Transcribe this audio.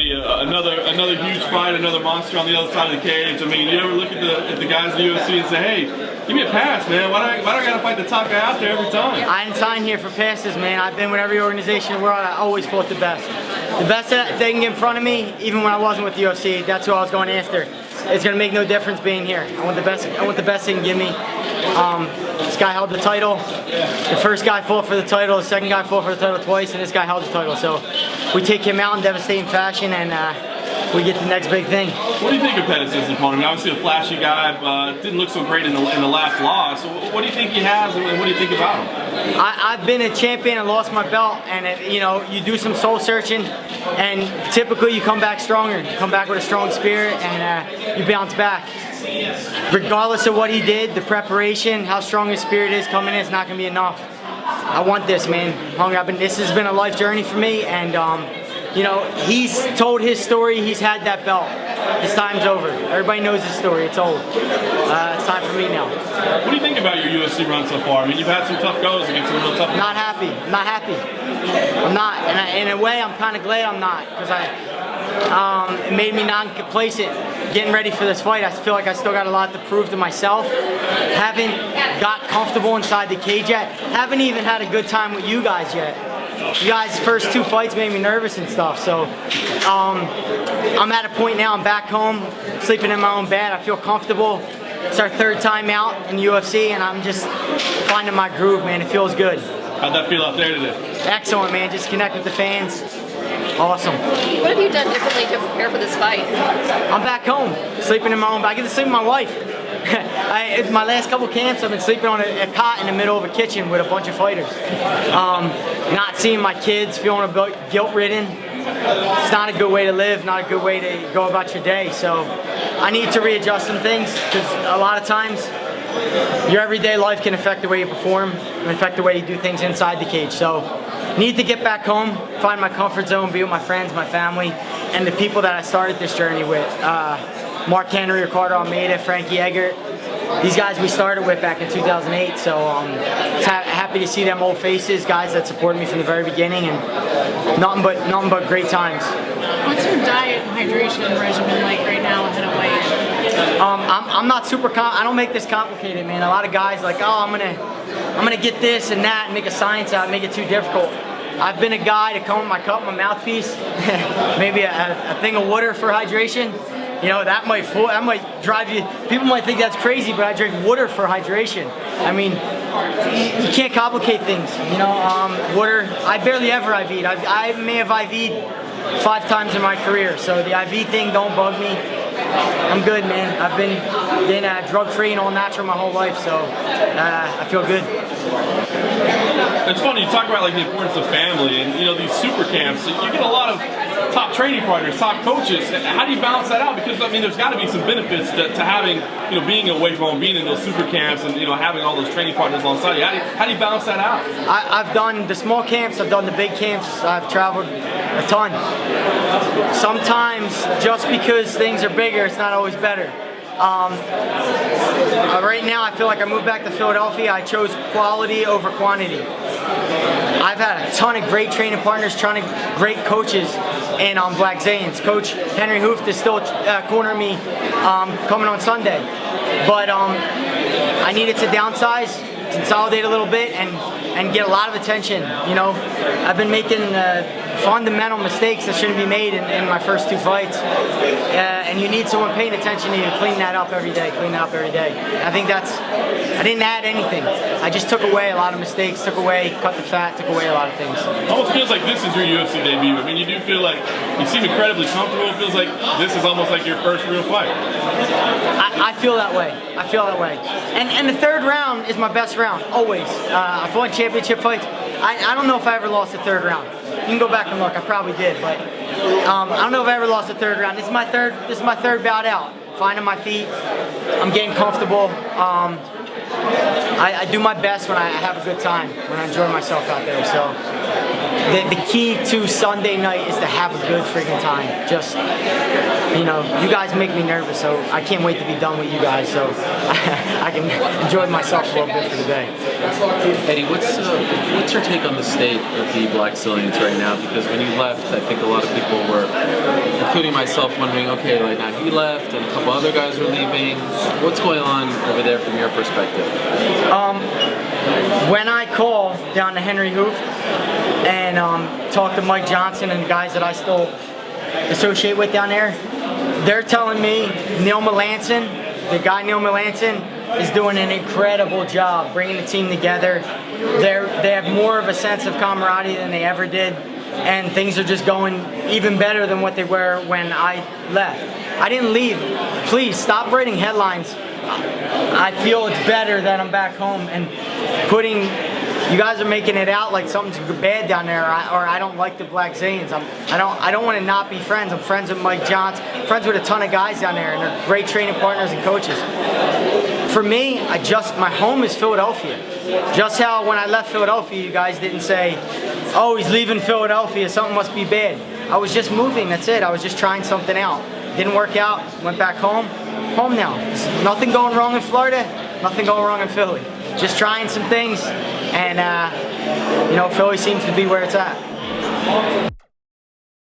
Another huge fight, another monster on the other side of the cage. I mean, you ever look at the guys in the UFC and say, hey, give me a pass, man. Why do I gotta fight the top guy out there every time? I didn't sign here for passes, man. I've been with every organization in the world. I always fought the best. The best that they can get in front of me, even when I wasn't with the UFC, that's who I was going after. It's gonna make no difference being here. I want the best they can give me. This guy held the title. The first guy fought for the title, the second guy fought for the title twice, and this guy held the title. So we take him out in devastating fashion, and we get the next big thing. What do you think of Pettis' opponent? I mean, obviously a flashy guy, didn't look so great in the last loss. So what do you think he has, and what do you think about him? I've been a champion and lost my belt, and you do some soul searching, and typically you come back stronger. You come back with a strong spirit, and you bounce back. Regardless of what he did, the preparation, how strong his spirit is coming in, it's not going to be enough. I want this, man. This has been a life journey for me, and he's told his story. He's had that belt. His time's over. Everybody knows his story. It's old. It's time for me now. What do you think about your UFC run so far? I mean, you've had some tough goes against some real tough. Not happy. I'm not happy. I'm not. And in a way, I'm kind of glad I'm not, because it made me non-complacent. Getting ready for this fight, I feel like I still got a lot to prove to myself. Haven't got comfortable inside the cage yet. Haven't even had a good time with you guys yet. You guys' first two fights made me nervous and stuff, so I'm at a point now, I'm back home, sleeping in my own bed, I feel comfortable. It's our third time out in UFC, and I'm just finding my groove, man. It feels good. How'd that feel out there today? Excellent, man. Just connect with the fans. Awesome. What have you done differently to prepare for this fight? I'm back home, sleeping in my own bed. I get to sleep with my wife. My last couple camps, I've been sleeping on a cot in the middle of a kitchen with a bunch of fighters. Not seeing my kids, feeling a bit guilt-ridden. It's not a good way to live, not a good way to go about your day. So I need to readjust some things, because a lot of times your everyday life can affect the way you perform and affect the way you do things inside the cage. So need to get back home, find my comfort zone, be with my friends, my family, and the people that I started this journey with. Mark Henry, Ricardo Almeida, Frankie Eggert. These guys we started with back in 2008, so happy to see them old faces, guys that supported me from the very beginning, and nothing but great times. What's your diet and hydration regimen like right now ahead of weigh-in? I'm not super. I don't make this complicated, man. A lot of guys like, oh, I'm gonna get this and that and make a science out, make it too difficult. I've been a guy to come with my cup, my mouthpiece, maybe a thing of water for hydration. That might drive you. People might think that's crazy, but I drink water for hydration. I mean, you can't complicate things. Water. I barely ever IV'd. I may have IV'd 5 times in my career, so the IV thing don't bug me. I'm good, man. I've been drug-free and all natural my whole life, so I feel good. It's funny, you talk about like the importance of family, and these super camps. You get a lot of top training partners, top coaches. How do you balance that out? Because I mean, there's got to be some benefits to having, being away from home, being in those super camps, and having all those training partners alongside you. How do you balance that out? I've done the small camps, I've done the big camps, I've traveled a ton. Sometimes just because things are bigger, it's not always better. Right now, I feel like I moved back to Philadelphia. I chose quality over quantity. I've had a ton of great training partners, ton of great coaches in Black Zanes. Coach Henry Hooft is still cornering me coming on Sunday. But I needed to downsize, consolidate a little bit, and get a lot of attention. I've been making fundamental mistakes that shouldn't be made in my first 2 fights. And you need someone paying attention to you to clean that up every day, I think I didn't add anything. I just took away a lot of mistakes, cut the fat, took away a lot of things. It almost feels like this is your UFC debut. I mean, you do feel like you seem incredibly comfortable. It feels like this is almost like your first real fight. I feel that way. And the 3rd round is my best round, always. I've won championship fights. I don't know if I ever lost the 3rd round. You can go back and look. I probably did, but I don't know if I ever lost the 3rd round. This is my third bout out. Finding my feet. I'm getting comfortable. I do my best when I have a good time, when I enjoy myself out there. So the key to Sunday night is to have a good freaking time. Just, you know, you guys make me nervous, so I can't wait to be done with you guys, so I can enjoy myself a little bit for the day. Eddie, what's your take on the state of the Blackzilians right now? Because when you left, I think a lot of people were, including myself, wondering, okay, like now he left and a couple other guys were leaving. What's going on over there from your perspective? When I call down to Henry Hoof and talk to Mike Johnson and the guys that I still associate with down there, they're telling me Neil Melanson, the guy Neil Melanson, is doing an incredible job bringing the team together. They have more of a sense of camaraderie than they ever did, and things are just going even better than what they were when I left. I didn't leave. Please stop writing headlines. I feel it's better that I'm back home, and you guys are making it out like something's bad down there, or I don't like the Blackzilians. I don't want to not be friends. I'm friends with Mike Johnson, friends with a ton of guys down there, and they're great training partners and coaches. For me, my home is Philadelphia. Just how when I left Philadelphia, you guys didn't say, "Oh, he's leaving Philadelphia, something must be bad." I was just moving, that's it. I was just trying something out. Didn't work out, went back home. Home now. There's nothing going wrong in Florida, nothing going wrong in Philly. Just trying some things, and you know, Philly seems to be where it's at.